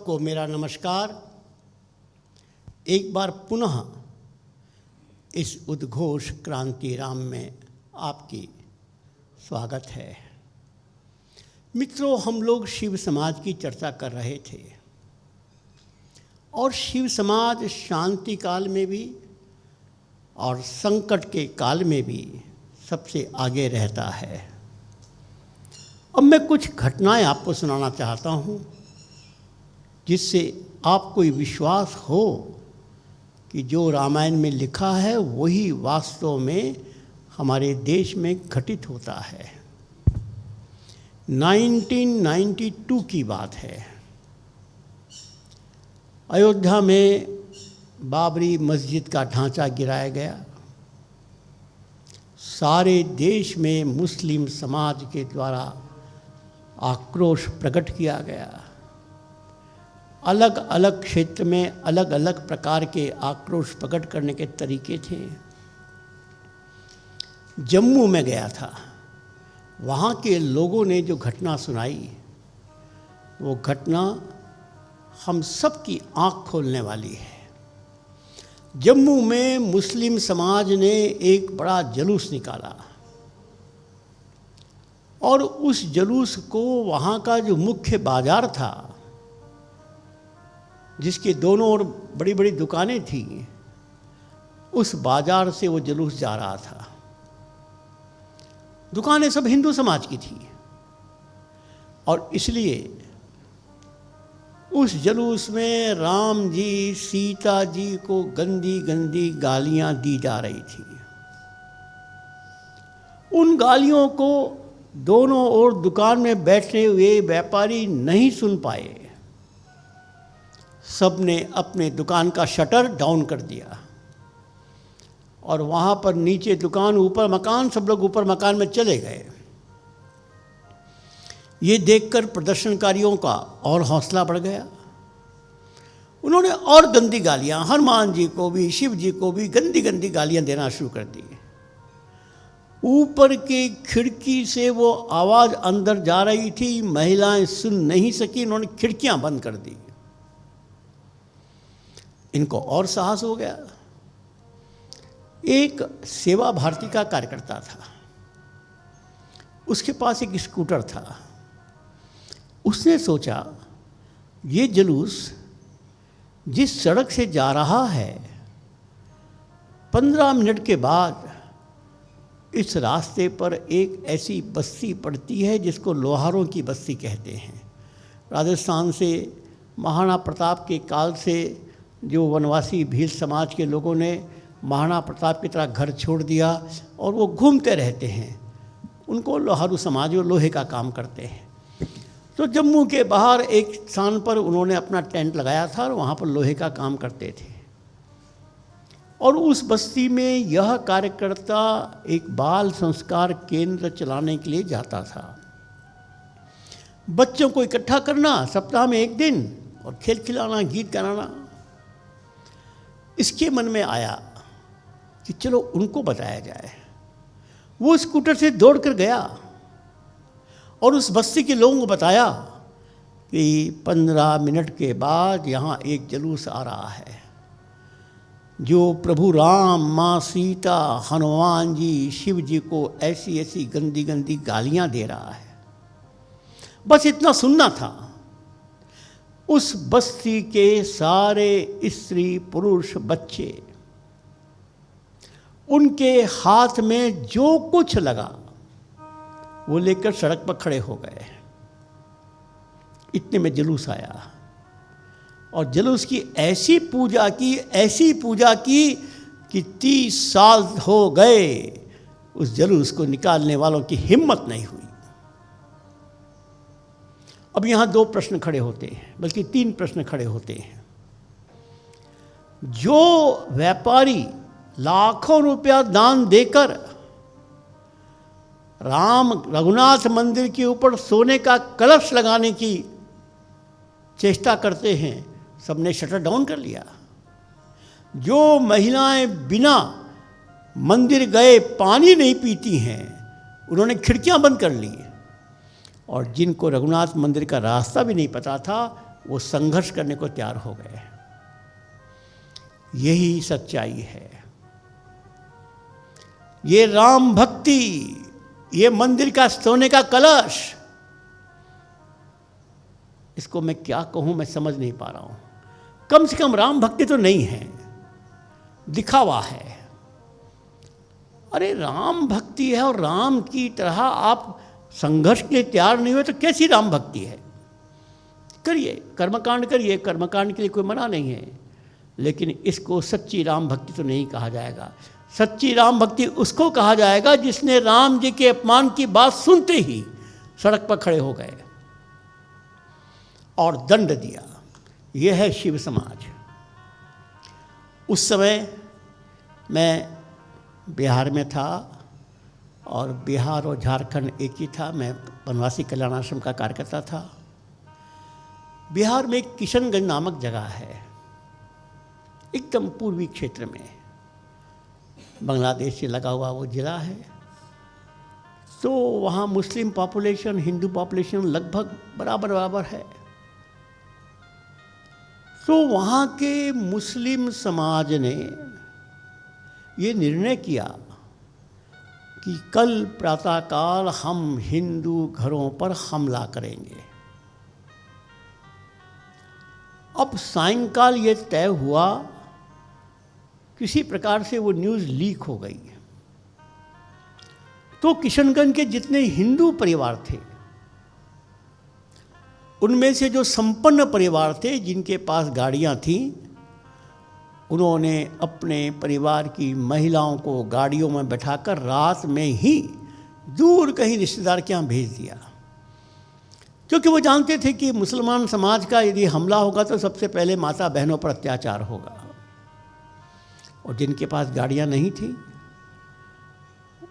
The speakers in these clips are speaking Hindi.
सबको मेरा नमस्कार। एक बार पुनः इस उद्घोष क्रांति राम में आपकी स्वागत है। मित्रों, हम लोग शिव समाज की चर्चा कर रहे थे और शिव समाज शांति काल में भी और संकट के काल में भी सबसे आगे रहता है। अब मैं कुछ घटनाएं आपको सुनाना चाहता हूँ जिससे आपको ये विश्वास हो कि जो रामायण में लिखा है वही वास्तव में हमारे देश में घटित होता है। 1992 की बात है। अयोध्या में बाबरी मस्जिद का ढांचा गिराया गया। सारे देश में मुस्लिम समाज के द्वारा आक्रोश प्रकट किया गया। अलग अलग क्षेत्र में अलग अलग प्रकार के आक्रोश प्रकट करने के तरीके थे। जम्मू में गया था, वहाँ के लोगों ने जो घटना सुनाई वो घटना हम सब की आँख खोलने वाली है। जम्मू में मुस्लिम समाज ने एक बड़ा जुलूस निकाला और उस जुलूस को वहाँ का जो मुख्य बाजार था, जिसके दोनों ओर बड़ी बड़ी दुकानें थीं, उस बाजार से वो जुलूस जा रहा था। दुकानें सब हिंदू समाज की थी और इसलिए उस जुलूस में राम जी, सीता जी को गंदी गंदी गालियां दी जा रही थी। उन गालियों को दोनों ओर दुकान में बैठे हुए व्यापारी नहीं सुन पाए। सब ने अपने दुकान का शटर डाउन कर दिया और वहाँ पर नीचे दुकान ऊपर मकान, सब लोग ऊपर मकान में चले गए। ये देखकर प्रदर्शनकारियों का और हौसला बढ़ गया। उन्होंने और गंदी गालियाँ हनुमान जी को भी, शिव जी को भी गंदी गंदी गालियाँ देना शुरू कर दी। ऊपर की खिड़की से वो आवाज़ अंदर जा रही थी, महिलाएं सुन नहीं सकी, उन्होंने खिड़कियाँ बंद कर दी। इनको और साहस हो गया। एक सेवा भारती का कार्यकर्ता था, उसके पास एक स्कूटर था। उसने सोचा ये जुलूस जिस सड़क से जा रहा है, 15 मिनट के बाद इस रास्ते पर एक ऐसी बस्ती पड़ती है जिसको लोहारों की बस्ती कहते हैं। राजस्थान से महाराणा प्रताप के काल से जो वनवासी भील समाज के लोगों ने महाराणा प्रताप की तरह घर छोड़ दिया और वो घूमते रहते हैं, उनको लोहारू समाज वो लोहे का काम करते हैं। तो जम्मू के बाहर एक स्थान पर उन्होंने अपना टेंट लगाया था और वहाँ पर लोहे का काम करते थे। और उस बस्ती में यह कार्यकर्ता एक बाल संस्कार केंद्र चलाने के लिए जाता था। बच्चों को इकट्ठा करना सप्ताह में एक दिन और खेल खिलाना, गीत गाना। इसके मन में आया कि चलो उनको बताया जाए। वो स्कूटर से दौड़कर गया और उस बस्ती के लोगों को बताया कि 15 मिनट के बाद यहाँ एक जुलूस आ रहा है जो प्रभु राम, माँ सीता, हनुमान जी, शिव जी को ऐसी ऐसी गंदी गंदी गालियाँ दे रहा है। बस इतना सुनना था। उस बस्ती के सारे स्त्री, पुरुष, बच्चे, उनके हाथ में जो कुछ लगा वो लेकर सड़क पर खड़े हो गए। इतने में जुलूस आया और जुलूस की ऐसी पूजा की कि 30 साल हो गए उस जुलूस को निकालने वालों की हिम्मत नहीं हुई। अब यहाँ 2 प्रश्न खड़े होते हैं, बल्कि 3 प्रश्न खड़े होते हैं। जो व्यापारी लाखों रुपया दान देकर राम रघुनाथ मंदिर के ऊपर सोने का कलश लगाने की चेष्टा करते हैं, सबने शटर डाउन कर लिया। जो महिलाएं बिना मंदिर गए पानी नहीं पीती हैं, उन्होंने खिड़कियां बंद कर ली। और जिनको रघुनाथ मंदिर का रास्ता भी नहीं पता था, वो संघर्ष करने को तैयार हो गए। यही सच्चाई है। ये राम भक्ति, ये मंदिर का सोने का कलश, इसको मैं क्या कहूं, मैं समझ नहीं पा रहा हूं। कम से कम राम भक्ति तो नहीं है, दिखावा है। अरे राम भक्ति है और राम की तरह आप संघर्ष के लिए तैयार नहीं हुए तो कैसी राम भक्ति है? करिए, कर्मकांड करिए, कर्मकांड के लिए कोई मना नहीं है, लेकिन इसको सच्ची राम भक्ति तो नहीं कहा जाएगा। सच्ची राम भक्ति उसको कहा जाएगा जिसने राम जी के अपमान की बात सुनते ही सड़क पर खड़े हो गए और दंड दिया। यह है शिव समाज। उस समय मैं बिहार में था और बिहार और झारखंड एक ही था। मैं वनवासी कल्याण आश्रम का कार्यकर्ता था। बिहार में किशनगंज नामक जगह है, एकदम पूर्वी क्षेत्र में, बांग्लादेश से लगा हुआ वो ज़िला है। तो वहाँ मुस्लिम पॉपुलेशन, हिंदू पॉपुलेशन लगभग बराबर है। तो वहाँ के मुस्लिम समाज ने ये निर्णय किया कि कल प्रातःकाल हम हिंदू घरों पर हमला करेंगे। अब सायंकाल ये तय हुआ, किसी प्रकार से वो न्यूज़ लीक हो गई। तो किशनगंज के जितने हिंदू परिवार थे, उनमें से जो संपन्न परिवार थे, जिनके पास गाड़ियां थीं, उन्होंने अपने परिवार की महिलाओं को गाड़ियों में बैठाकर रात में ही दूर कहीं रिश्तेदार के यहाँ भेज दिया, क्योंकि वो जानते थे कि मुसलमान समाज का यदि हमला होगा तो सबसे पहले माता बहनों पर अत्याचार होगा। और जिनके पास गाड़ियाँ नहीं थी,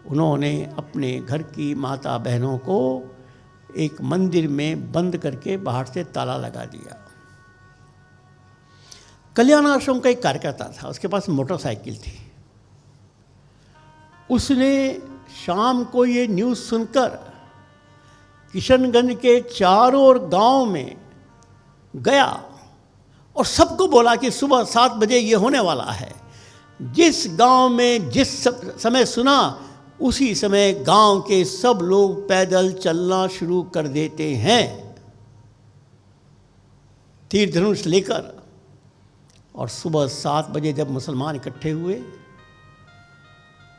उन्होंने अपने घर की माता बहनों को एक मंदिर में बंद करके बाहर से ताला लगा दिया। कल्याण आश्रम का एक कार्यकर्ता था, उसके पास मोटरसाइकिल थी। उसने शाम को ये न्यूज़ सुनकर किशनगंज के चारों ओर गांव में गया और सबको बोला कि सुबह 7 बजे ये होने वाला है। जिस गांव में जिस समय सुना, उसी समय गांव के सब लोग पैदल चलना शुरू कर देते हैं, तीर धनुष लेकर। और सुबह 7 बजे जब मुसलमान इकट्ठे हुए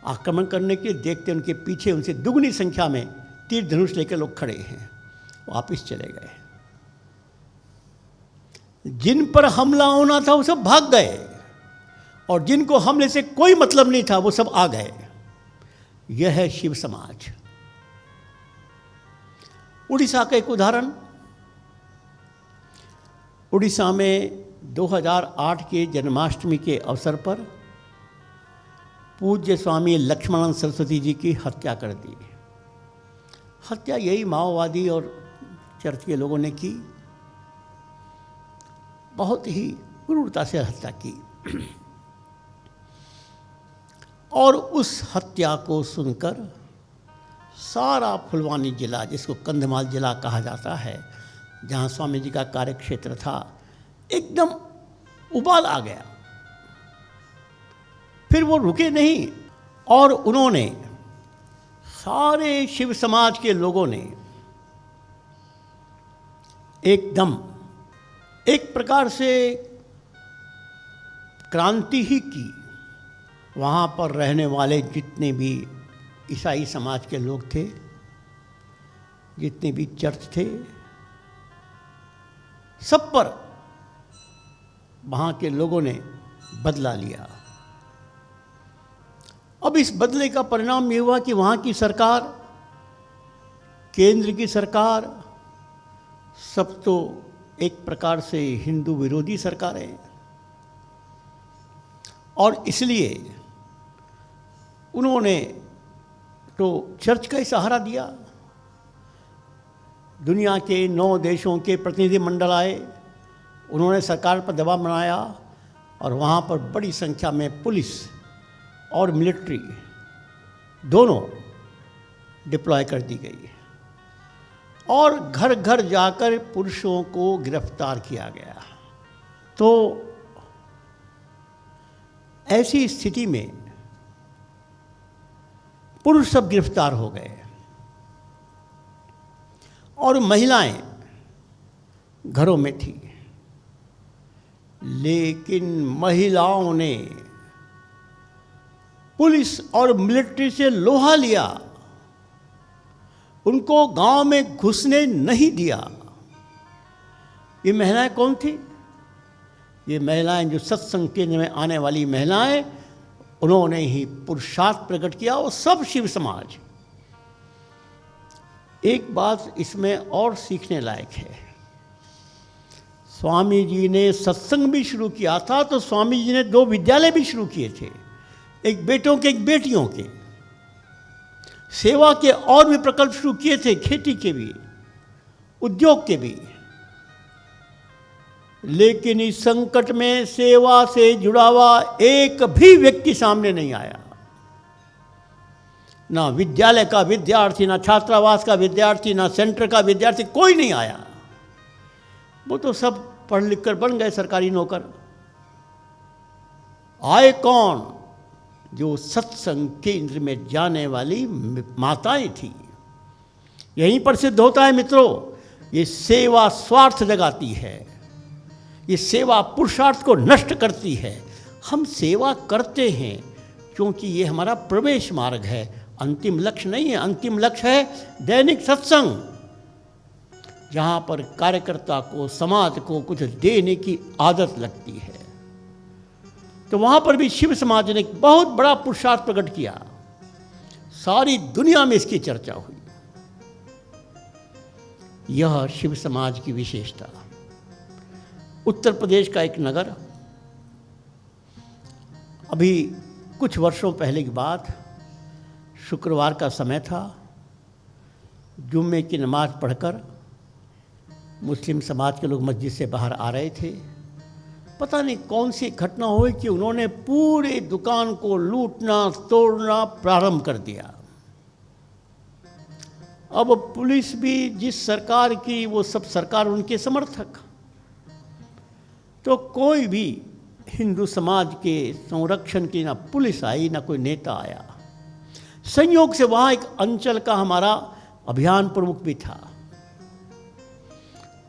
आक्रमण करने के लिए, देखते उनके पीछे उनसे दुगनी संख्या में तीर धनुष लेकर लोग खड़े हैं, वापस चले गए। जिन पर हमला होना था वो सब भाग गए और जिनको हमले से कोई मतलब नहीं था वो सब आ गए। यह है शिव समाज। उड़ीसा का एक उदाहरण, उड़ीसा में 2008 के जन्माष्टमी के अवसर पर पूज्य स्वामी लक्ष्मणानंद सरस्वती जी की हत्या कर दी। हत्या यही माओवादी और चर्च के लोगों ने की, बहुत ही क्रूरता से हत्या की। और उस हत्या को सुनकर सारा फुलवानी जिला, जिसको कंधमाल जिला कहा जाता है, जहाँ स्वामी जी का कार्यक्षेत्र था, एकदम उबाल आ गया। फिर वो रुके नहीं और उन्होंने, सारे शिव समाज के लोगों ने एकदम एक प्रकार से क्रांति ही की। वहाँ पर रहने वाले जितने भी ईसाई समाज के लोग थे, जितने भी चर्च थे, सब पर वहाँ के लोगों ने बदला लिया। अब इस बदले का परिणाम ये हुआ कि वहाँ की सरकार, केंद्र की सरकार, सब तो एक प्रकार से हिंदू विरोधी सरकारें, और इसलिए उन्होंने तो चर्च का ही सहारा दिया। दुनिया के 9 देशों के प्रतिनिधिमंडल आए, उन्होंने सरकार पर दबाव बनाया और वहाँ पर बड़ी संख्या में पुलिस और मिलिट्री दोनों डिप्लॉय कर दी गई। और घर घर जाकर पुरुषों को गिरफ्तार किया गया। तो ऐसी स्थिति में पुरुष सब गिरफ्तार हो गए और महिलाएं घरों में थी, लेकिन महिलाओं ने पुलिस और मिलिट्री से लोहा लिया, उनको गांव में घुसने नहीं दिया। ये महिलाएं कौन थी? ये महिलाएं जो सत्संग केंद्र में आने वाली महिलाएं, उन्होंने ही पुरुषार्थ प्रकट किया, और सब शिव समाज। एक बात इसमें और सीखने लायक है, स्वामी जी ने सत्संग भी शुरू किया था तो स्वामी जी ने 2 विद्यालय भी शुरू किए थे, एक बेटों के एक बेटियों के। सेवा के और भी प्रकल्प शुरू किए थे, खेती के भी, उद्योग के भी। लेकिन इस संकट में सेवा से जुड़ा हुआ एक भी व्यक्ति सामने नहीं आया। ना विद्यालय का विद्यार्थी, ना छात्रावास का विद्यार्थी, ना सेंटर का विद्यार्थी, कोई नहीं आया। वो तो सब पढ़ लिख कर बन गए सरकारी नौकर। आए कौन? जो सत्संग केंद्र में जाने वाली माताएं थी। यहीं पर सिद्ध होता है मित्रों, ये सेवा स्वार्थ जगाती है, ये सेवा पुरुषार्थ को नष्ट करती है। हम सेवा करते हैं क्योंकि ये हमारा प्रवेश मार्ग है, अंतिम लक्ष्य नहीं है। अंतिम लक्ष्य है दैनिक सत्संग, जहाँ पर कार्यकर्ता को, समाज को कुछ देने की आदत लगती है। तो वहाँ पर भी शिव समाज ने एक बहुत बड़ा पुरुषार्थ प्रकट किया, सारी दुनिया में इसकी चर्चा हुई। यह शिव समाज की विशेषता। उत्तर प्रदेश का एक नगर, अभी कुछ वर्षों पहले की बात, शुक्रवार का समय था, जुम्मे की नमाज़ पढ़कर मुस्लिम समाज के लोग मस्जिद से बाहर आ रहे थे। पता नहीं कौन सी घटना हुई कि उन्होंने पूरे दुकान को लूटना तोड़ना प्रारंभ कर दिया। अब पुलिस भी जिस सरकार की, वो सब सरकार उनके समर्थक। तो कोई भी हिंदू समाज के संरक्षण की ना पुलिस आई, ना कोई नेता आया। संयोग से वहाँ एक अंचल का हमारा अभियान प्रमुख भी था।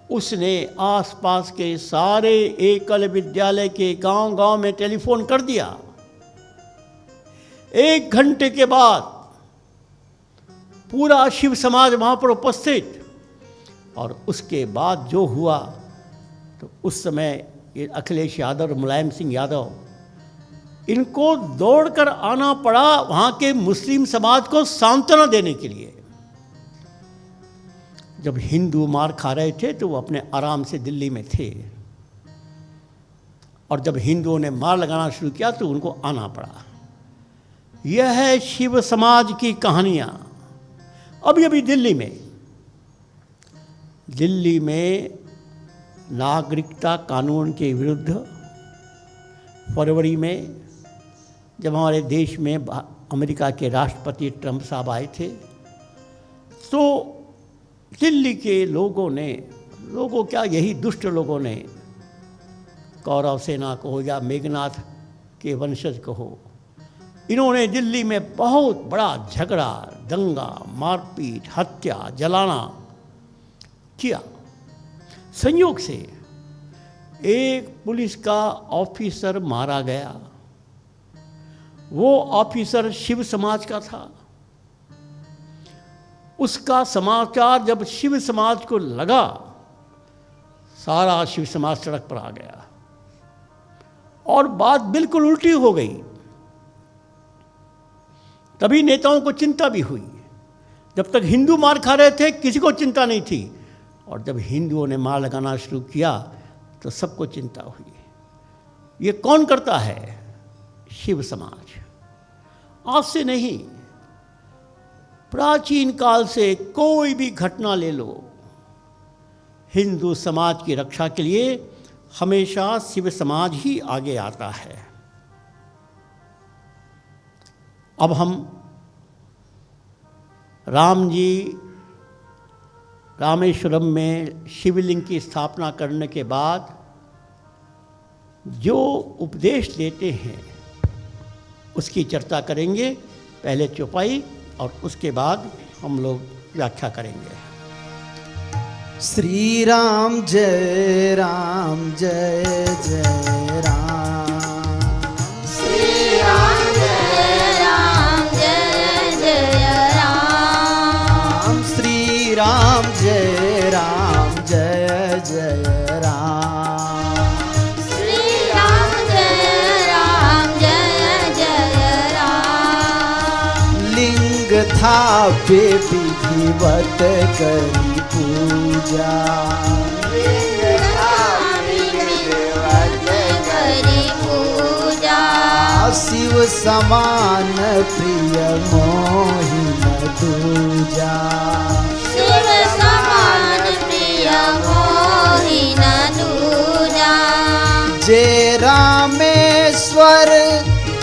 उसने आसपास के सारे एकल विद्यालय के गांव-गांव में टेलीफोन कर दिया। 1 घंटे के बाद पूरा शिव समाज वहाँ पर उपस्थित। और उसके बाद जो हुआ, तो उस समय ये अखिलेश यादव और मुलायम सिंह यादव, इनको दौड़कर आना पड़ा वहाँ के मुस्लिम समाज को सांत्वना देने के लिए। जब हिंदू मार खा रहे थे तो वो अपने आराम से दिल्ली में थे, और जब हिंदुओं ने मार लगाना शुरू किया तो उनको आना पड़ा। यह है शिव समाज की कहानियाँ। अभी अभी दिल्ली में नागरिकता कानून के विरुद्ध फरवरी में जब हमारे देश में अमेरिका के राष्ट्रपति ट्रंप साहब आए थे, तो दिल्ली के लोगों क्या, यही दुष्ट लोगों ने, कौरव सेना कहो या मेघनाथ के वंशज कहो, इन्होंने दिल्ली में बहुत बड़ा झगड़ा, दंगा, मारपीट, हत्या, जलाना किया। संयोग से एक पुलिस का ऑफिसर मारा गया। वो ऑफिसर शिव समाज का था। उसका समाचार जब शिव समाज को लगा, सारा शिव समाज सड़क पर आ गया और बात बिल्कुल उल्टी हो गई। तभी नेताओं को चिंता भी हुई। जब तक हिंदू मार खा रहे थे किसी को चिंता नहीं थी, और जब हिंदुओं ने मार लगाना शुरू किया तो सबको चिंता हुई। ये कौन करता है? शिव समाज। आज से नहीं, प्राचीन काल से कोई भी घटना ले लो, हिंदू समाज की रक्षा के लिए हमेशा शिव समाज ही आगे आता है। अब हम राम जी रामेश्वरम में शिवलिंग की स्थापना करने के बाद जो उपदेश देते हैं उसकी चर्चा करेंगे। पहले चौपाई और उसके बाद हम लोग व्याख्या करेंगे। श्री राम जय जय राम। श्री राम जय जय राम। श्री राम जय जय राम। श्री राम जय जय राम। लिंग थापे विधिवत करी पूजा। करी पूजा। शिव समान प्रिय मोहि न दूजा। शिव समान प्रिय मोहि न दूजा। जे रामेश्वर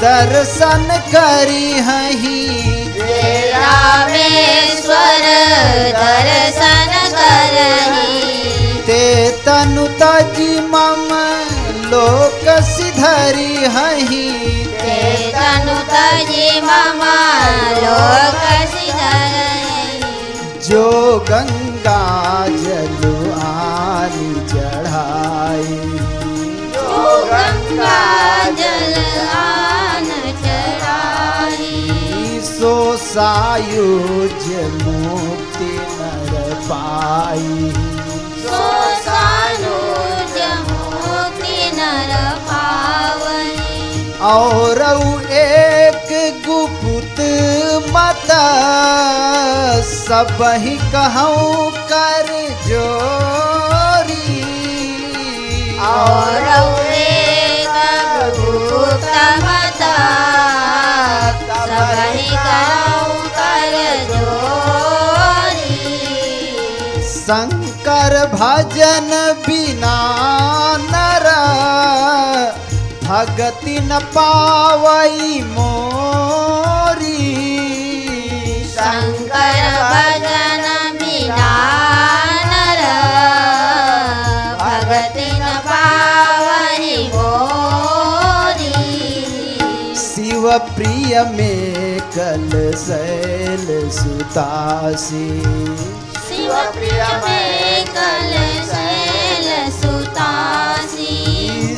दर्शन करी हही। जे रामेश्वर दर्शन करहि। ते तनु तजी मम लोक सिधरी हही। ते तनु तजी मम लोक सिधरहि। जो गंगा जल आनी चढ़ाई। जो गंगा जल आन चढ़ाई। सो सायुज मुक्ति नर पाई। सो सायुज मुक्ति नर पावई। और एक गुप्त मत सबहि कहूँ कर जोरी। और एक गुप्त मत सबहि कहूँ कर जोरी। शंकर भजन बिना नर भगति न पावई मोरी। शंकर भजन बिना नर भगति न पावहि मोरी। शिव प्रिय में कल शैल सुतासी। शिव प्रिय में कल शैल सुतासी।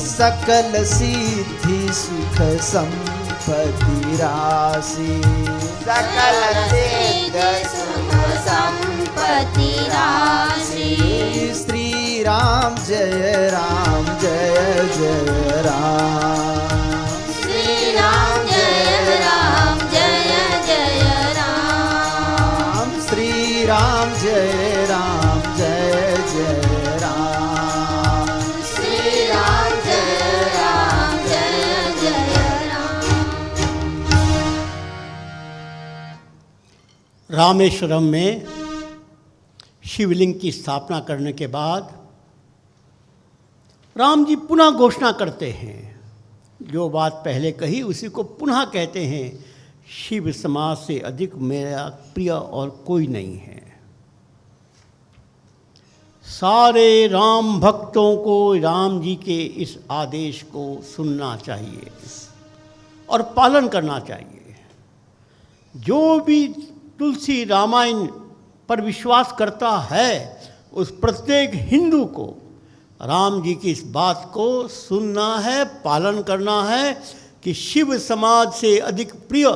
सकल सिद्धि सुख संपत्ति राशि। सकल सिद्धि सुख संपत्ति राशि। श्री राम जय जय राम। श्री राम जय जय राम। श्री राम जय जय राम। श्री राम जय जय राम। रामेश्वरम में शिवलिंग की स्थापना करने के बाद राम जी पुनः घोषणा करते हैं। जो बात पहले कही उसी को पुनः कहते हैं। शिव समाज से अधिक मेरा प्रिय और कोई नहीं है। सारे राम भक्तों को राम जी के इस आदेश को सुनना चाहिए और पालन करना चाहिए। जो भी तुलसी रामायण पर विश्वास करता है उस प्रत्येक हिंदू को राम जी की इस बात को सुनना है, पालन करना है कि शिव समाज से अधिक प्रिय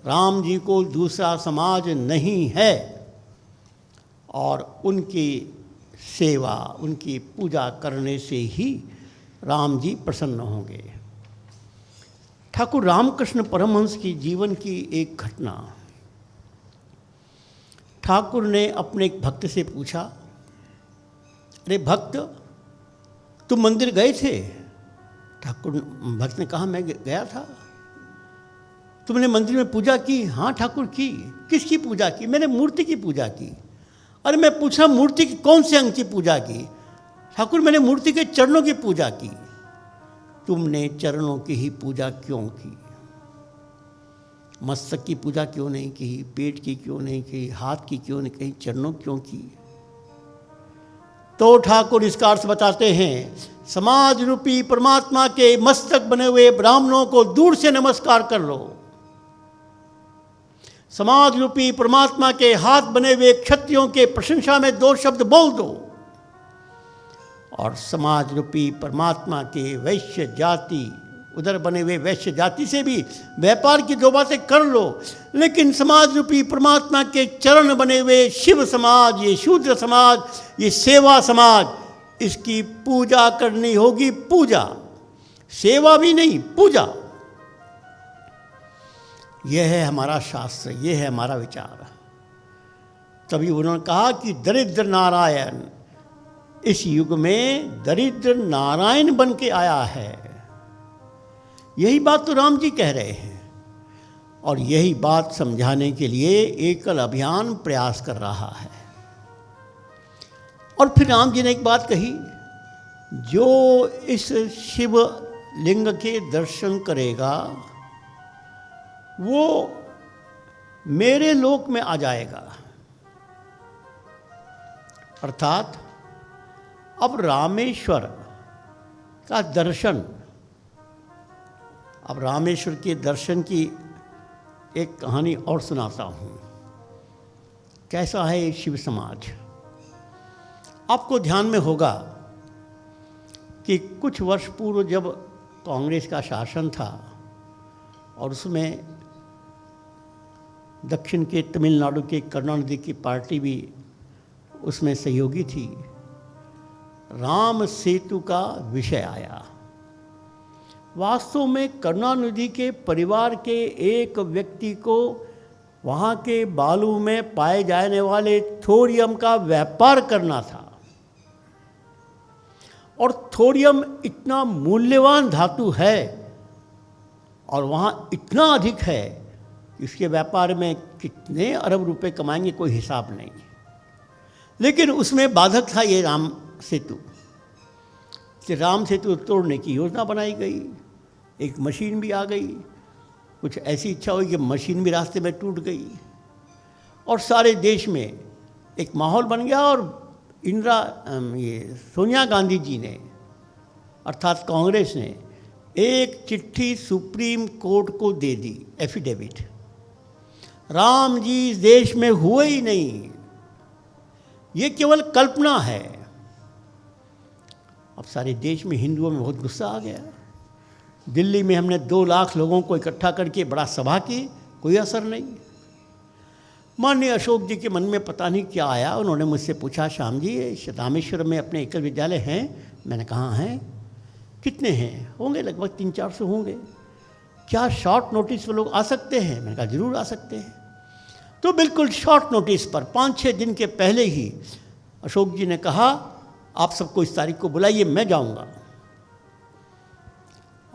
राम जी को दूसरा समाज नहीं है। और उनकी सेवा, उनकी पूजा करने से ही राम जी प्रसन्न होंगे। ठाकुर रामकृष्ण परमहंस की जीवन की एक घटना। ठाकुर ने अपने एक भक्त से पूछा, अरे भक्त, तुम मंदिर गए थे? ठाकुर भक्त ने कहा, मैं गया था। तुमने मंदिर में पूजा की? हाँ ठाकुर की। किसकी पूजा की? मैंने मूर्ति की पूजा की। अरे मैं पूछा, मूर्ति की कौन से अंग की पूजा की? ठाकुर, मैंने मूर्ति के चरणों की पूजा की। तुमने चरणों की ही पूजा क्यों की? मस्तक की पूजा क्यों नहीं की? पेट की क्यों नहीं की? हाथ की क्यों नहीं की? चरणों क्यों की? तो ठाकुर इसका अर्थ बताते हैं, समाज रूपी परमात्मा के मस्तक बने हुए ब्राह्मणों को दूर से नमस्कार कर लो, समाज रूपी परमात्मा के हाथ बने हुए क्षत्रियों के प्रशंसा में 2 शब्द बोल दो, और समाज रूपी परमात्मा के वैश्य जाति, उधर बने हुए वैश्य जाति से भी व्यापार की 2 बातें कर लो। लेकिन समाज रूपी परमात्मा के चरण बने हुए शिव समाज, ये शूद्र समाज, ये सेवा समाज, इसकी पूजा करनी होगी। पूजा, सेवा भी नहीं, पूजा। यह है हमारा शास्त्र, यह है हमारा विचार। तभी उन्होंने कहा कि दरिद्र नारायण, इस युग में दरिद्र नारायण बन के आया है। यही बात तो राम जी कह रहे हैं, और यही बात समझाने के लिए एकल अभियान प्रयास कर रहा है। और फिर राम जी ने एक बात कही, जो इस शिव लिंग के दर्शन करेगा वो मेरे लोक में आ जाएगा। अर्थात अब रामेश्वर का दर्शन, अब रामेश्वर के दर्शन की एक कहानी और सुनाता हूँ। कैसा है ये शिव समाज? आपको ध्यान में होगा कि कुछ वर्ष पूर्व जब कांग्रेस का शासन था और उसमें दक्षिण के तमिलनाडु के करुणानिधि की पार्टी भी उसमें सहयोगी थी, राम सेतु का विषय आया। वास्तव में करुणानिधि के परिवार के एक व्यक्ति को वहाँ के बालू में पाए जाने वाले थोरियम का व्यापार करना था, और थोरियम इतना मूल्यवान धातु है और वहाँ इतना अधिक है, इसके व्यापार में कितने अरब रुपए कमाएंगे कोई हिसाब नहीं। लेकिन उसमें बाधक था ये राम सेतु। राम सेतु तोड़ने की योजना बनाई गई, एक मशीन भी आ गई, कुछ ऐसी इच्छा हुई कि मशीन भी रास्ते में टूट गई, और सारे देश में एक माहौल बन गया। और सोनिया गांधी जी ने, अर्थात कांग्रेस ने, एक चिट्ठी सुप्रीम कोर्ट को दे दी, एफिडेविट, राम जी इस देश में हुए ही नहीं, ये केवल कल्पना है। अब सारे देश में हिंदुओं में बहुत गुस्सा आ गया। दिल्ली में हमने 2 लाख लोगों को इकट्ठा करके बड़ा सभा की, कोई असर नहीं। माननीय अशोक जी के मन में पता नहीं क्या आया, उन्होंने मुझसे पूछा, श्याम जी रामेश्वर में अपने एकल विद्यालय हैं? मैंने कहा हैं। कितने हैं? होंगे लगभग 300-400 होंगे। क्या शॉर्ट नोटिस पर लोग आ सकते हैं? मैंने कहा जरूर आ सकते हैं। तो बिल्कुल शॉर्ट नोटिस पर 5-6 दिन के पहले ही अशोक जी ने कहा, आप सबको इस तारीख को बुलाइए, मैं जाऊंगा।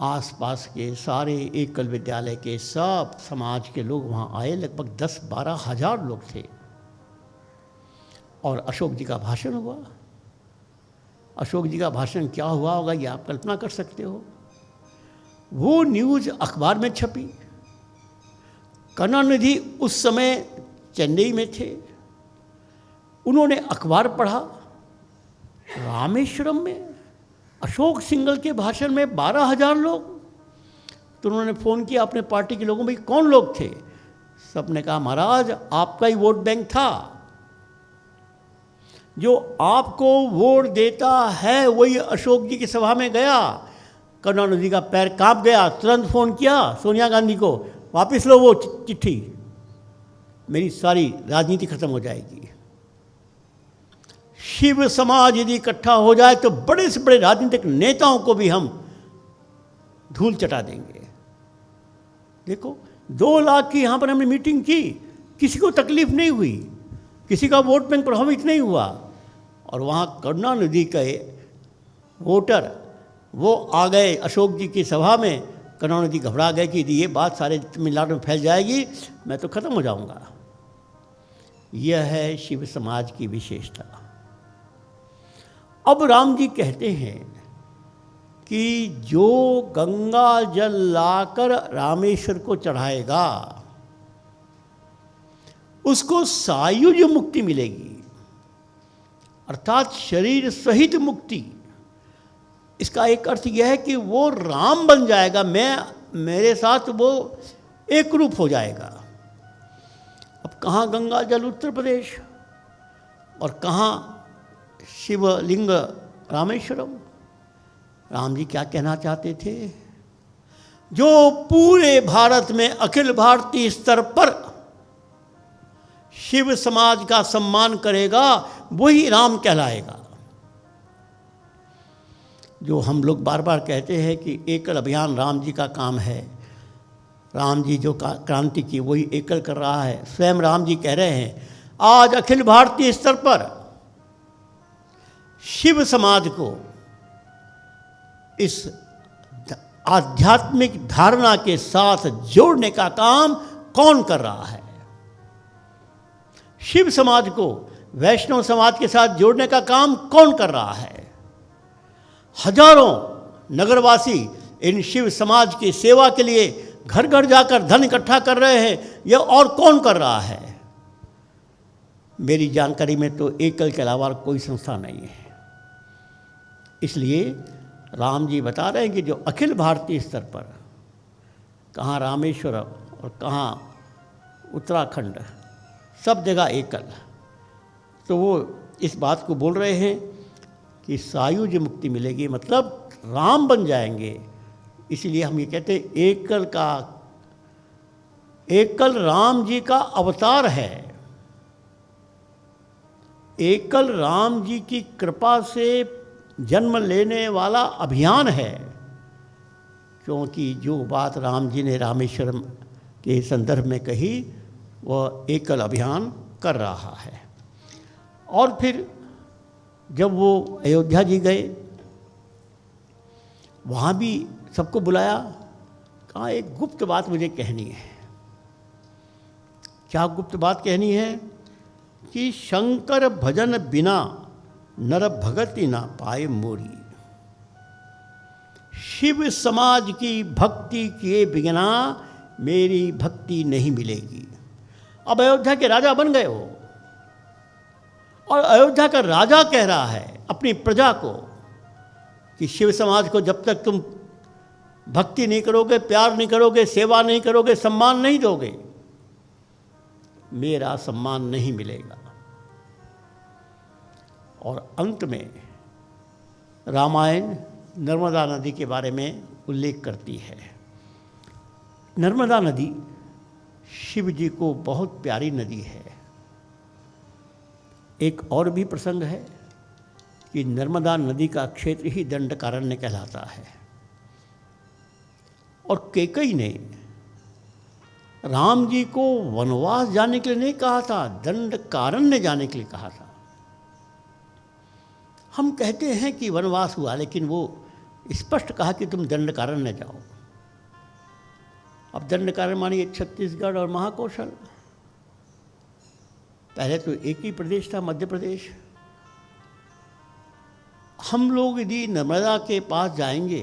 आसपास के सारे एकल विद्यालय के सब समाज के लोग वहाँ आए, लगभग 10-12 हज़ार लोग थे, और अशोक जी का भाषण हुआ। अशोक जी का भाषण क्या हुआ होगा ये आप कल्पना कर सकते हो। वो न्यूज़ अखबार में छपी। करुणानिधि उस समय चेन्नई में थे, उन्होंने अखबार पढ़ा, रामेश्वरम में अशोक सिंघल के भाषण में 12,000 लोग। तो उन्होंने फ़ोन किया अपने पार्टी के लोगों में, कौन लोग थे? सब ने कहा महाराज आपका ही वोट बैंक था, जो आपको वोट देता है वही अशोक जी की सभा में गया। करुणानिधि का पैर कांप गया, तुरंत फ़ोन किया सोनिया गांधी को, वापस लो वो चिट्ठी, मेरी सारी राजनीति खत्म हो जाएगी। शिव समाज यदि इकट्ठा हो जाए तो बड़े से बड़े राजनीतिक नेताओं को भी हम धूल चटा देंगे। देखो 2 लाख की यहाँ पर हमने मीटिंग की, किसी को तकलीफ नहीं हुई, किसी का वोट बैंक प्रभावित नहीं हुआ, और वहाँ करुणानिधि के वोटर वो आ गए अशोक जी की सभा में। करुणानिधि घबरा गए कि यदि ये बात सारे तमिलनाडु में फैल जाएगी मैं तो ख़त्म हो जाऊंगा। यह है शिव समाज की विशेषता। अब राम जी कहते हैं कि जो गंगा जल लाकर रामेश्वर को चढ़ाएगा उसको सायुज मुक्ति मिलेगी। अर्थात शरीर सहित मुक्ति। इसका एक अर्थ यह है कि वो राम बन जाएगा, मेरे साथ वो एक रूप हो जाएगा। अब कहाँ गंगा जल उत्तर प्रदेश और कहाँ शिवलिंग रामेश्वरम। राम जी क्या कहना चाहते थे? जो पूरे भारत में अखिल भारतीय स्तर पर शिव समाज का सम्मान करेगा वही राम कहलाएगा। जो हम लोग बार बार कहते हैं कि एकल अभियान राम जी का काम है, राम जी जो क्रांति की वही एकल कर रहा है। स्वयं राम जी कह रहे हैं आज अखिल भारतीय स्तर पर शिव समाज को इस आध्यात्मिक धारणा के साथ जोड़ने का काम कौन कर रहा है? शिव समाज को वैष्णव समाज के साथ जोड़ने का काम कौन कर रहा है? हजारों नगरवासी इन शिव समाज की सेवा के लिए घर घर जाकर धन इकट्ठा कर रहे हैं, यह और कौन कर रहा है? मेरी जानकारी में तो एकल के अलावा कोई संस्था नहीं है। इसलिए राम जी बता रहे हैं कि जो अखिल भारतीय स्तर पर कहाँ रामेश्वर और कहाँ उत्तराखंड, सब जगह एकल, तो वो इस बात को बोल रहे हैं कि सायुज मुक्ति मिलेगी, मतलब राम बन जाएंगे। इसलिए हम ये कहते हैं एकल राम जी का अवतार है, एकल राम जी की कृपा से जन्म लेने वाला अभियान है। क्योंकि जो बात राम जी ने रामेश्वरम के संदर्भ में कही वह एकल अभियान कर रहा है। और फिर जब वो अयोध्या जी गए, वहाँ भी सबको बुलाया, कहा एक गुप्त बात मुझे कहनी है। क्या गुप्त बात कहनी है? कि शंकर भजन बिना नर भगति ना पाए मोरी। शिव समाज की भक्ति किए बिना मेरी भक्ति नहीं मिलेगी। अब अयोध्या के राजा बन गए हो और अयोध्या का राजा कह रहा है अपनी प्रजा को कि शिव समाज को जब तक तुम भक्ति नहीं करोगे, प्यार नहीं करोगे, सेवा नहीं करोगे, सम्मान नहीं दोगे, मेरा सम्मान नहीं मिलेगा। और अंत में रामायण नर्मदा नदी के बारे में उल्लेख करती है। नर्मदा नदी शिव जी को बहुत प्यारी नदी है। एक और भी प्रसंग है कि नर्मदा नदी का क्षेत्र ही दंडकारण्य कहलाता है। और कैकेयी ने राम जी को वनवास जाने के लिए नहीं कहा था, दंडकारण्य जाने के लिए कहा था। हम कहते हैं कि वनवास हुआ, लेकिन वो स्पष्ट कहा कि तुम दंडकारण्य जाओ। अब दंडकारण्य मानिए छत्तीसगढ़ और महाकौशल, पहले तो एक ही प्रदेश था, मध्य प्रदेश। हम लोग यदि नर्मदा के पास जाएंगे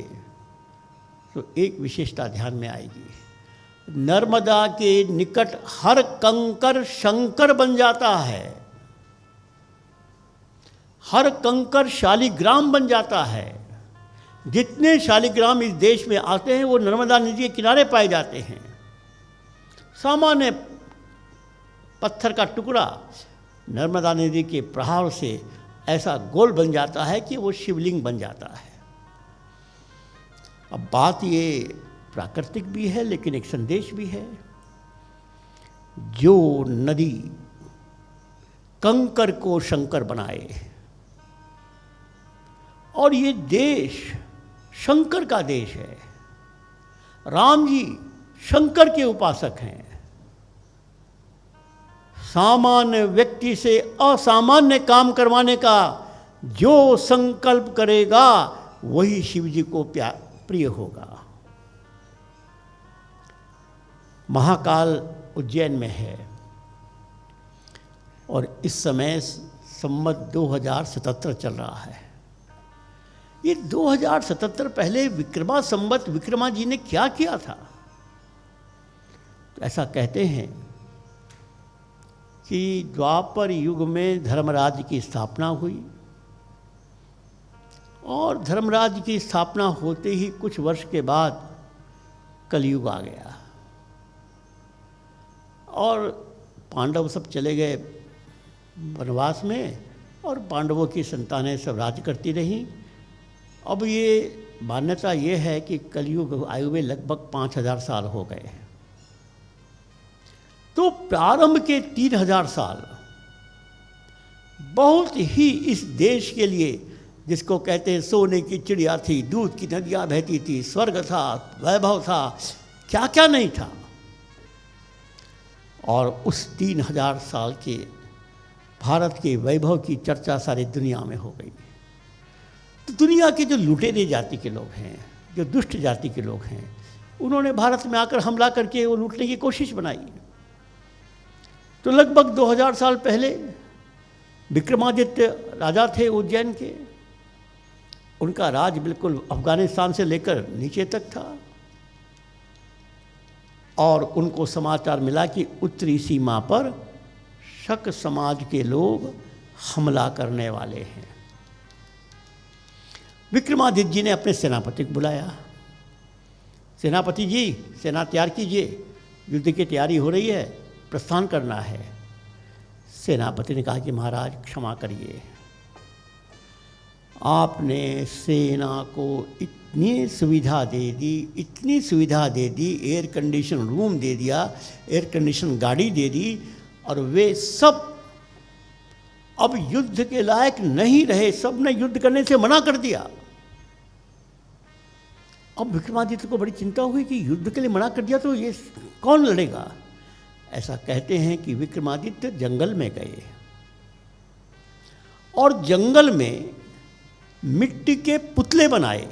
तो एक विशेषता ध्यान में आएगी। नर्मदा के निकट हर कंकर शंकर बन जाता है, हर कंकर शालिग्राम बन जाता है। जितने शालिग्राम इस देश में आते हैं वो नर्मदा नदी के किनारे पाए जाते हैं। सामान्य पत्थर का टुकड़ा नर्मदा नदी के प्रहार से ऐसा गोल बन जाता है कि वो शिवलिंग बन जाता है। अब बात ये प्राकृतिक भी है लेकिन एक संदेश भी है। जो नदी कंकर को शंकर बनाए, और ये देश शंकर का देश है, राम जी शंकर के उपासक हैं। सामान्य व्यक्ति से असामान्य काम करवाने का जो संकल्प करेगा वही शिव जी को प्रिय होगा। महाकाल उज्जैन में है और इस समय संवत 2077 चल रहा है। ये 2077 पहले विक्रमा संवत विक्रमा जी ने क्या किया था? तो ऐसा कहते हैं कि द्वापर युग में धर्मराज की स्थापना हुई, और धर्मराज की स्थापना होते ही कुछ वर्ष के बाद कलयुग आ गया और पांडव सब चले गए वनवास में और पांडवों की संतानें सब राज करती रहीं। अब ये मान्यता ये है कि कलयुग आए हुए लगभग 5000 साल हो गए हैं। तो प्रारंभ के 3000 साल बहुत ही इस देश के लिए, जिसको कहते हैं सोने की चिड़िया थी, दूध की नदियाँ बहती थी, स्वर्ग था, वैभव था, क्या क्या नहीं था। और उस 3000 साल के भारत के वैभव की चर्चा सारी दुनिया में हो गई। तो दुनिया के जो लुटेरे जाति के लोग हैं, जो दुष्ट जाति के लोग हैं, उन्होंने भारत में आकर हमला करके वो लूटने की कोशिश बनाई। तो लगभग 2000 साल पहले विक्रमादित्य राजा थे उज्जैन के। उनका राज बिल्कुल अफगानिस्तान से लेकर नीचे तक था और उनको समाचार मिला कि उत्तरी सीमा पर शक समाज के लोग हमला करने वाले हैं। विक्रमादित्य जी ने अपने सेनापति को बुलाया, सेनापति जी सेना तैयार कीजिए, युद्ध की तैयारी हो रही है, प्रस्थान करना है। सेनापति ने कहा कि महाराज क्षमा करिए, आपने सेना को इतनी सुविधा दे दी, इतनी सुविधा दे दी, एयर कंडीशन रूम दे दिया, एयर कंडीशन गाड़ी दे दी, और वे सब अब युद्ध के लायक नहीं रहे, सब ने युद्ध करने से मना कर दिया। अब विक्रमादित्य को बड़ी चिंता हुई कि युद्ध के लिए मना कर दिया तो ये कौन लड़ेगा। ऐसा कहते हैं कि विक्रमादित्य जंगल में गए और जंगल में मिट्टी के पुतले बनाए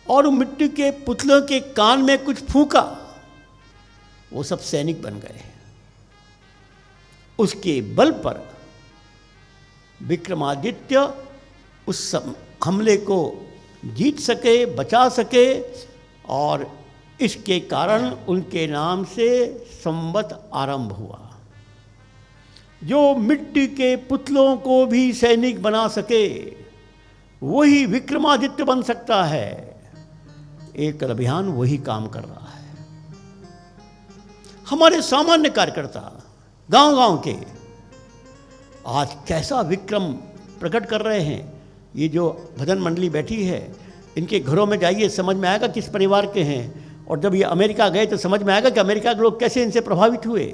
और मिट्टी के पुतलों के कान में कुछ फूंका, वो सब सैनिक बन गए। उसके बल पर विक्रमादित्य उस हमले को जीत सके, बचा सके, और इसके कारण उनके नाम से संवत आरंभ हुआ। जो मिट्टी के पुतलों को भी सैनिक बना सके वही विक्रमादित्य बन सकता है। एक अभियान वही काम कर रहा है। हमारे सामान्य कार्यकर्ता गांव-गांव के आज कैसा विक्रम प्रकट कर रहे हैं। ये जो भजन मंडली बैठी है, इनके घरों में जाइए, समझ में आएगा किस परिवार के हैं। और जब ये अमेरिका गए तो समझ में आएगा कि अमेरिका के लोग कैसे इनसे प्रभावित हुए।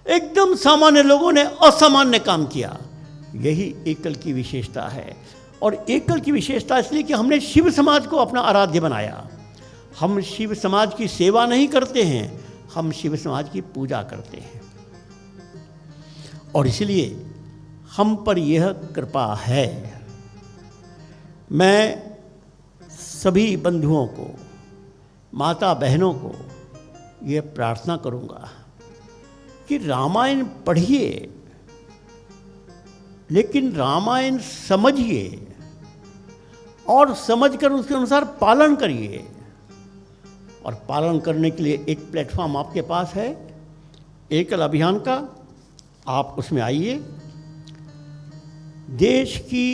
एकदम सामान्य लोगों ने असामान्य काम किया। यही एकल की विशेषता है। और एकल की विशेषता इसलिए कि हमने शिव समाज को अपना आराध्य बनाया। हम शिव समाज की सेवा नहीं करते हैं, हम शिव समाज की पूजा करते हैं। और इसलिए हम पर यह कृपा है। मैं सभी बंधुओं को, माता बहनों को यह प्रार्थना करूंगा कि रामायण पढ़िए, लेकिन रामायण समझिए और समझकर उसके अनुसार पालन करिए। और पालन करने के लिए एक प्लेटफॉर्म आपके पास है, एकल अभियान का। आप उसमें आइए। देश की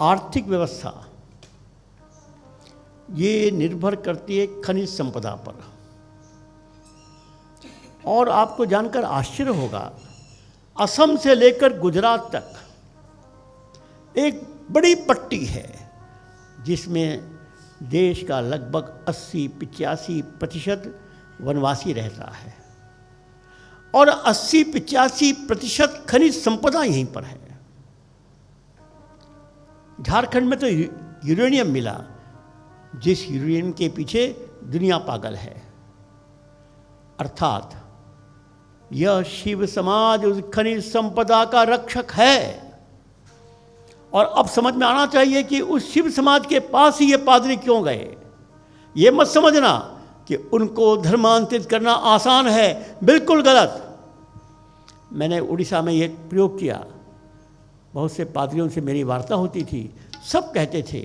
आर्थिक व्यवस्था ये निर्भर करती है खनिज संपदा पर। और आपको जानकर आश्चर्य होगा, असम से लेकर गुजरात तक एक बड़ी पट्टी है जिसमें देश का लगभग 80-85% वनवासी रहता है और 80-85% खनिज संपदा यहीं पर है। झारखंड में तो यूरेनियम मिला, जिस यूरेनियम के पीछे दुनिया पागल है। अर्थात यह शिव समाज उस खनिज संपदा का रक्षक है। और अब समझ में आना चाहिए कि उस शिव समाज के पास ही ये पादरी क्यों गए। ये मत समझना कि उनको धर्मांतरित करना आसान है, बिल्कुल गलत। मैंने उड़ीसा में ये प्रयोग किया, बहुत से पादरियों से मेरी वार्ता होती थी। सब कहते थे,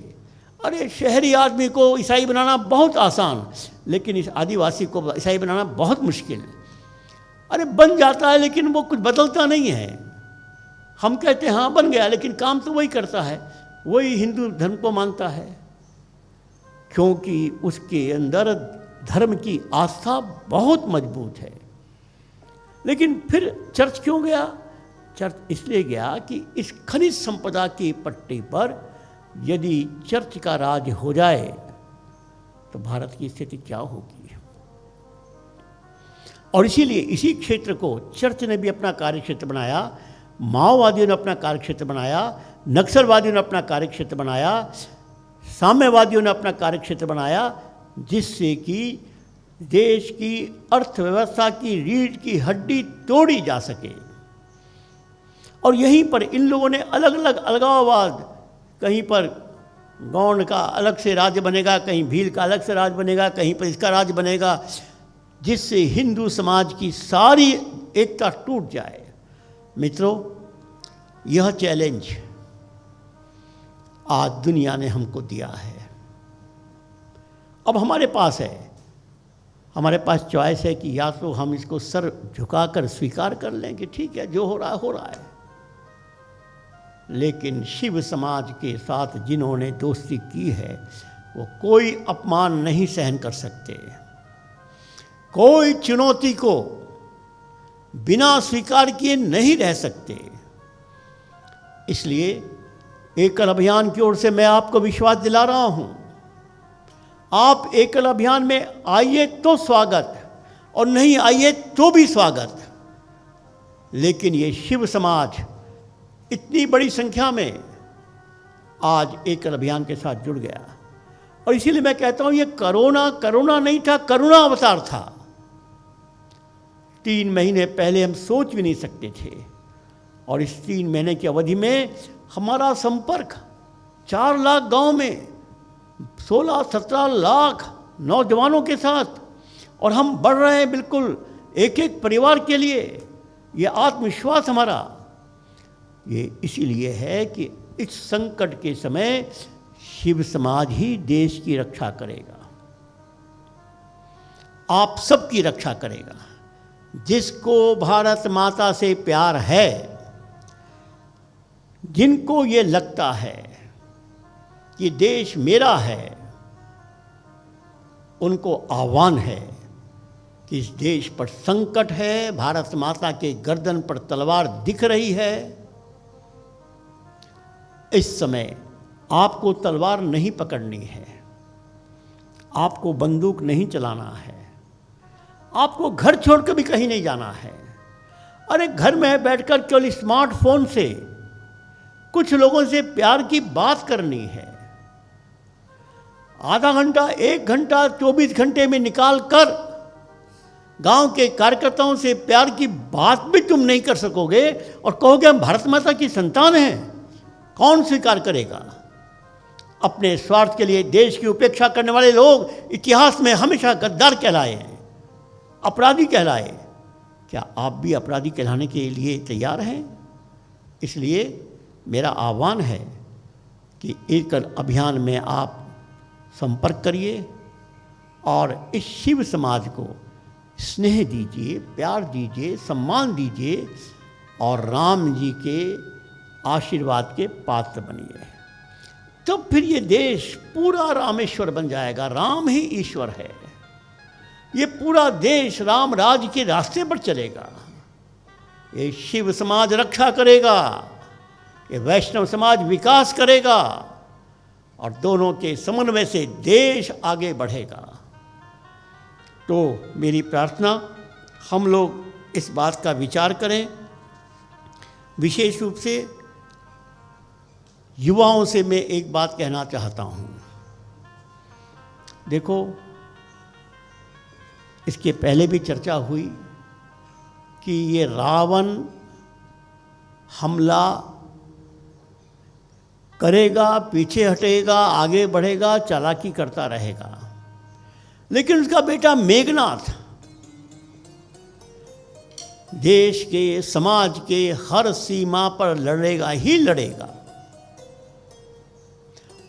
अरे शहरी आदमी को ईसाई बनाना बहुत आसान, लेकिन इस आदिवासी को ईसाई बनाना बहुत मुश्किल। अरे बन जाता है लेकिन वो कुछ बदलता नहीं है। हम कहते हैं हाँ बन गया, लेकिन काम तो वही करता है, वही हिंदू धर्म को मानता है, क्योंकि उसके अंदर धर्म की आस्था बहुत मजबूत है। लेकिन फिर चर्च क्यों गया? चर्च इसलिए गया कि इस खनिज संपदा की पट्टी पर यदि चर्च का राज हो जाए तो भारत की स्थिति क्या होगी। और इसीलिए इसी क्षेत्र को चर्च ने भी अपना कार्यक्षेत्र बनाया, माओवादियों ने अपना कार्यक्षेत्र बनाया, नक्सलवादियों ने अपना कार्यक्षेत्र बनाया, साम्यवादियों ने अपना कार्यक्षेत्र बनाया, जिससे कि देश की अर्थव्यवस्था की रीढ़ की हड्डी तोड़ी जा सके। और यहीं पर इन लोगों ने अलग अलग अलगाववाद, कहीं पर गौंड का अलग से राज्य बनेगा, कहीं भील का अलग से राज्य बनेगा, कहीं पर इसका राज्य बनेगा, जिससे हिंदू समाज की सारी एकता टूट जाए। मित्रों, यह चैलेंज आज दुनिया ने हमको दिया है। अब हमारे पास है, हमारे पास चॉइस है कि या तो हम इसको सर झुकाकर स्वीकार कर लें कि ठीक है, जो हो रहा है हो रहा है, लेकिन शिव समाज के साथ जिन्होंने दोस्ती की है वो कोई अपमान नहीं सहन कर सकते, कोई चुनौती को बिना स्वीकार किए नहीं रह सकते। इसलिए एकल अभियान की ओर से मैं आपको विश्वास दिला रहा हूं, आप एकल अभियान में आइए तो स्वागत, और नहीं आइए तो भी स्वागत। लेकिन ये शिव समाज इतनी बड़ी संख्या में आज एकल अभियान के साथ जुड़ गया, और इसीलिए मैं कहता हूं ये करोना नहीं था, करुणा अवतार था। 3 महीने पहले हम सोच भी नहीं सकते थे, और इस 3 महीने की अवधि में हमारा संपर्क 4 लाख गांव में 16-17 लाख नौजवानों के साथ, और हम बढ़ रहे हैं बिल्कुल एक एक परिवार के लिए। ये आत्मविश्वास हमारा ये इसीलिए है कि इस संकट के समय शिव समाज ही देश की रक्षा करेगा, आप सबकी रक्षा करेगा। जिसको भारत माता से प्यार है, जिनको ये लगता है कि देश मेरा है, उनको आह्वान है कि इस देश पर संकट है, भारत माता के गर्दन पर तलवार दिख रही है। इस समय आपको तलवार नहीं पकड़नी है, आपको बंदूक नहीं चलाना है, आपको घर छोड़कर भी कहीं नहीं जाना है। अरे घर में बैठकर केवल स्मार्टफोन से कुछ लोगों से प्यार की बात करनी है, आधा घंटा 1 घंटा 24 घंटे में निकाल कर गांव के कार्यकर्ताओं से प्यार की बात भी तुम नहीं कर सकोगे और कहोगे हम भारत माता की संतान हैं, कौन स्वीकार करेगा? अपने स्वार्थ के लिए देश की उपेक्षा करने वाले लोग इतिहास में हमेशा गद्दार कहलाए हैं, अपराधी कहलाए। क्या आप भी अपराधी कहलाने के लिए तैयार हैं? इसलिए मेरा आह्वान है कि एकल अभियान में आप संपर्क करिए और इस शिव समाज को स्नेह दीजिए, प्यार दीजिए, सम्मान दीजिए और राम जी के आशीर्वाद के पात्र बनिए। तब फिर ये देश पूरा रामेश्वर बन जाएगा। राम ही ईश्वर है। ये पूरा देश राम राज के रास्ते पर चलेगा। ये शिव समाज रक्षा करेगा, ये वैष्णव समाज विकास करेगा और दोनों के समन्वय से देश आगे बढ़ेगा। तो मेरी प्रार्थना, हम लोग इस बात का विचार करें। विशेष रूप से युवाओं से मैं एक बात कहना चाहता हूँ। देखो, इसके पहले भी चर्चा हुई कि ये रावण हमला करेगा, पीछे हटेगा, आगे बढ़ेगा, चालाकी करता रहेगा, लेकिन उसका बेटा मेघनाथ देश के, समाज के हर सीमा पर लड़ेगा ही लड़ेगा।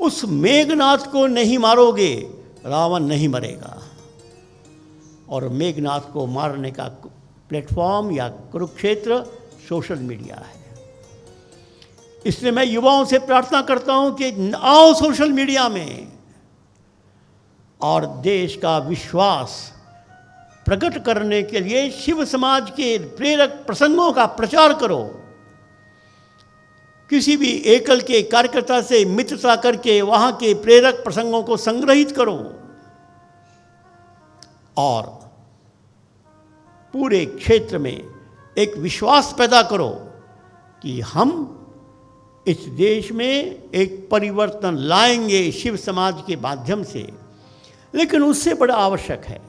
उस मेघनाथ को नहीं मारोगे, रावण नहीं मरेगा। और मेघनाथ को मारने का प्लेटफॉर्म या कुरुक्षेत्र सोशल मीडिया है। इसलिए मैं युवाओं से प्रार्थना करता हूं कि आओ सोशल मीडिया में और देश का विश्वास प्रकट करने के लिए शिव समाज के प्रेरक प्रसंगों का प्रचार करो। किसी भी एकल के कार्यकर्ता से मित्रता करके वहां के प्रेरक प्रसंगों को संग्रहित करो और पूरे क्षेत्र में एक विश्वास पैदा करो कि हम इस देश में एक परिवर्तन लाएंगे शिव समाज के माध्यम से। लेकिन उससे बड़ा आवश्यक है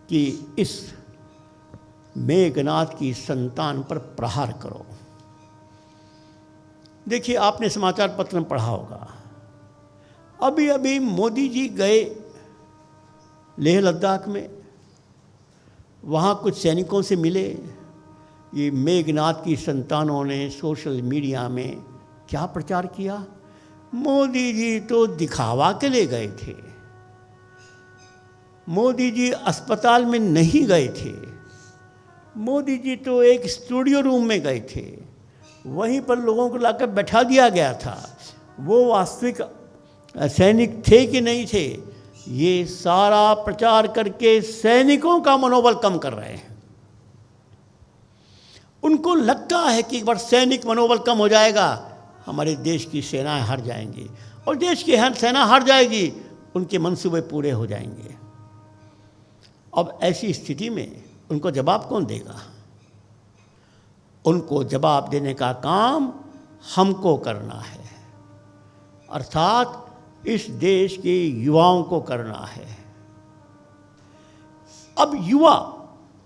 कि इस मेघनाद की संतान पर प्रहार करो। देखिए, आपने समाचार पत्र में पढ़ा होगा, अभी अभी मोदी जी गए लेह लद्दाख में, वहाँ कुछ सैनिकों से मिले। ये मेघनाद की संतानों ने सोशल मीडिया में क्या प्रचार किया? मोदी जी तो दिखावा के लिए गए थे, मोदी जी अस्पताल में नहीं गए थे, मोदी जी तो एक स्टूडियो रूम में गए थे, वहीं पर लोगों को लाकर बैठा दिया गया था। वो वास्तविक सैनिक थे कि नहीं थे, ये सारा प्रचार करके सैनिकों का मनोबल कम कर रहे हैं। उनको लगता है कि एक बार सैनिक मनोबल कम हो जाएगा, हमारे देश की सेनाएं हार जाएंगी, और देश की सेना हार जाएगी, उनके मंसूबे पूरे हो जाएंगे। अब ऐसी स्थिति में उनको जवाब कौन देगा? उनको जवाब देने का काम हमको करना है, अर्थात इस देश के युवाओं को करना है। अब युवा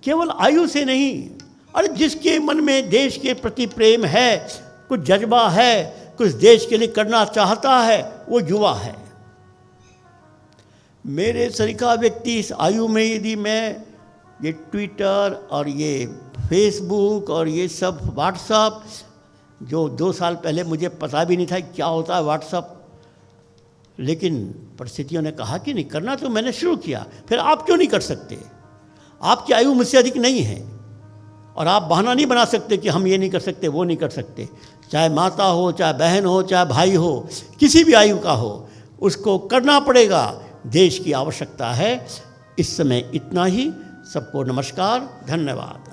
केवल आयु से नहीं, अरे जिसके मन में देश के प्रति प्रेम है, कुछ जज्बा है, कुछ देश के लिए करना चाहता है, वो युवा है। मेरे सरीखा व्यक्ति इस आयु में यदि मैं ये ट्विटर और ये फेसबुक और ये सब व्हाट्सअप, जो 2 साल पहले मुझे पता भी नहीं था क्या होता है व्हाट्सअप, लेकिन परिस्थितियों ने कहा कि नहीं करना, तो मैंने शुरू किया। फिर आप क्यों नहीं कर सकते? आपकी आयु मुझसे अधिक नहीं है और आप बहाना नहीं बना सकते कि हम ये नहीं कर सकते, वो नहीं कर सकते। चाहे माता हो, चाहे बहन हो, चाहे भाई हो, किसी भी आयु का हो, उसको करना पड़ेगा। देश की आवश्यकता है। इस समय इतना ही। सबको नमस्कार, धन्यवाद।